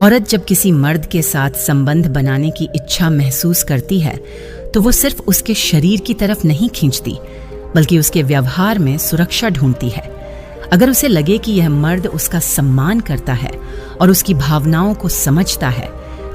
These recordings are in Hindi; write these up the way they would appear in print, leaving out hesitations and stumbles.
औरत जब किसी मर्द के साथ संबंध बनाने की इच्छा महसूस करती है तो वो सिर्फ उसके शरीर की तरफ नहीं खींचती, बल्कि उसके व्यवहार में सुरक्षा ढूंढती है। अगर उसे लगे कि यह मर्द उसका सम्मान करता है और उसकी भावनाओं को समझता है,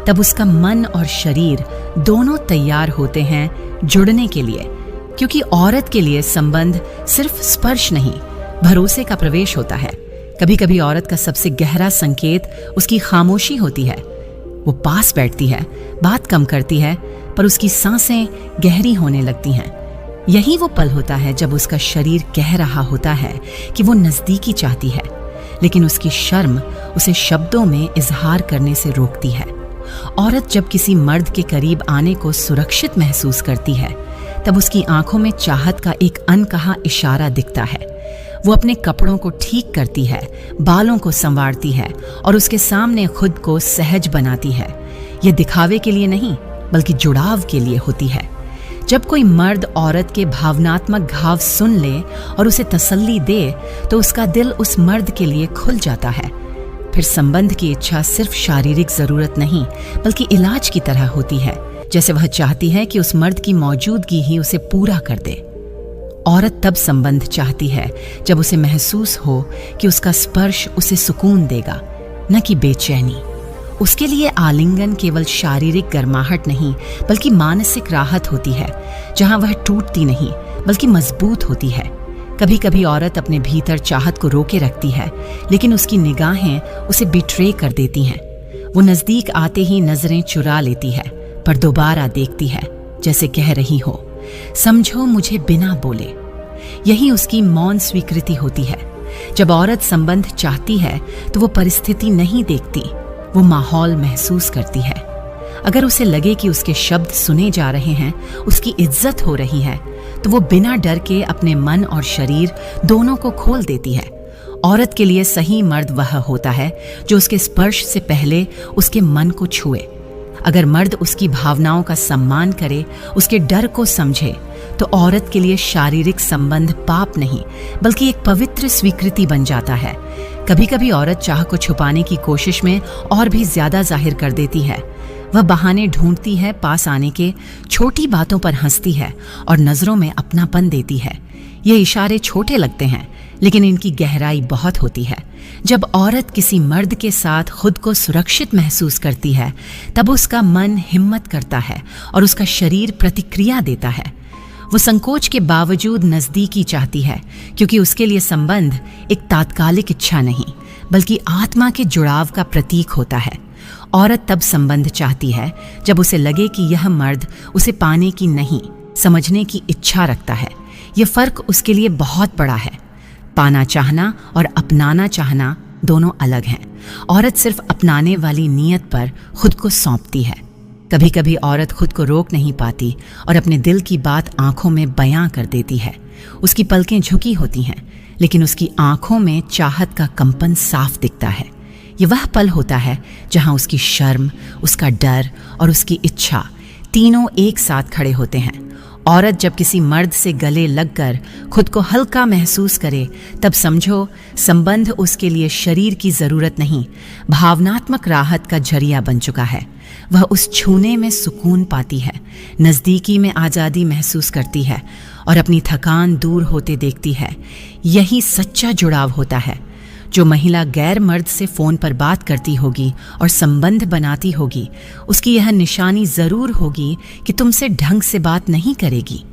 तब उसका मन और शरीर दोनों तैयार होते हैं जुड़ने के लिए, क्योंकि औरत के लिए संबंध सिर्फ स्पर्श नहीं, भरोसे का प्रवेश होता है। कभी कभी औरत का सबसे गहरा संकेत उसकी खामोशी होती है। वो पास बैठती है, बात कम करती है, पर उसकी सांसें गहरी होने लगती हैं। यही वो पल होता है जब उसका शरीर कह रहा होता है कि वो नजदीकी चाहती है, लेकिन उसकी शर्म उसे शब्दों में इजहार करने से रोकती है। औरत जब किसी मर्द के करीब आने को सुरक्षित महसूस करती है, तब उसकी आंखों में चाहत का एक अनकहा इशारा दिखता है। वो अपने कपड़ों को ठीक करती है, बालों को संवारती है और उसके सामने खुद को सहज बनाती है। ये दिखावे के लिए नहीं, बल्कि जुड़ाव के लिए होती है। जब कोई मर्द औरत के भावनात्मक घाव सुन ले और उसे तसल्ली दे, तो उसका दिल उस मर्द के लिए खुल जाता है। फिर संबंध की इच्छा सिर्फ शारीरिक जरूरत नहीं, बल्कि इलाज की तरह होती है। जैसे वह चाहती है कि उस मर्द की मौजूदगी ही उसे पूरा कर दे। औरत तब संबंध चाहती है जब उसे महसूस हो कि उसका स्पर्श उसे सुकून देगा, न कि बेचैनी। उसके लिए आलिंगन केवल शारीरिक गर्माहट नहीं, बल्कि मानसिक राहत होती है, जहां वह टूटती नहीं, बल्कि मजबूत होती है। कभी कभी औरत अपने भीतर चाहत को रोके रखती है, लेकिन उसकी निगाहें उसे बिट्रे कर देती हैं। वो नजदीक आते ही नजरें चुरा लेती है, पर दोबारा देखती है, जैसे कह रही हो, समझो मुझे बिना बोले। यही उसकी मौन स्वीकृति होती है। जब औरत संबंध चाहती है तो वो परिस्थिति नहीं देखती, वो माहौल महसूस करती है। अगर उसे लगे कि उसके शब्द सुने जा रहे हैं, उसकी इज्जत हो रही है, तो वो बिना डर के अपने मन और शरीर दोनों को खोल देती है। औरत के लिए सही मर्द वह होता है जो उसके स्पर्श से पहले उसके मन को छुए। अगर मर्द उसकी भावनाओं का सम्मान करे, उसके डर को समझे, तो औरत के लिए शारीरिक संबंध पाप नहीं, बल्कि एक पवित्र स्वीकृति बन जाता है। कभी कभी औरत चाह को छुपाने की कोशिश में और भी ज्यादा जाहिर कर देती है। वह बहाने ढूंढती है पास आने के, छोटी बातों पर हंसती है और नजरों में अपनापन देती है। ये इशारे छोटे लगते हैं, लेकिन इनकी गहराई बहुत होती है। जब औरत किसी मर्द के साथ खुद को सुरक्षित महसूस करती है, तब उसका मन हिम्मत करता है और उसका शरीर प्रतिक्रिया देता है। वो संकोच के बावजूद नजदीकी चाहती है, क्योंकि उसके लिए संबंध एक तात्कालिक इच्छा नहीं, बल्कि आत्मा के जुड़ाव का प्रतीक होता है। औरत तब संबंध चाहती है जब उसे लगे कि यह मर्द उसे पाने की नहीं, समझने की इच्छा रखता है। यह फर्क उसके लिए बहुत बड़ा है। पाना चाहना और अपनाना चाहना दोनों अलग हैं। औरत सिर्फ अपनाने वाली नीयत पर खुद को सौंपती है। कभी कभी औरत खुद को रोक नहीं पाती और अपने दिल की बात आंखों में बयां कर देती है। उसकी पलकें झुकी होती हैं, लेकिन उसकी आंखों में चाहत का कंपन साफ दिखता है। ये वह पल होता है जहां उसकी शर्म, उसका डर और उसकी इच्छा तीनों एक साथ खड़े होते हैं। औरत जब किसी मर्द से गले लगकर खुद को हल्का महसूस करे, तब समझो संबंध उसके लिए शरीर की जरूरत नहीं, भावनात्मक राहत का जरिया बन चुका है। वह उस छूने में सुकून पाती है, नजदीकी में आज़ादी महसूस करती है और अपनी थकान दूर होते देखती है। यही सच्चा जुड़ाव होता है। जो महिला गैर मर्द से फोन पर बात करती होगी और संबंध बनाती होगी, उसकी यह निशानी जरूर होगी कि तुमसे ढंग से बात नहीं करेगी,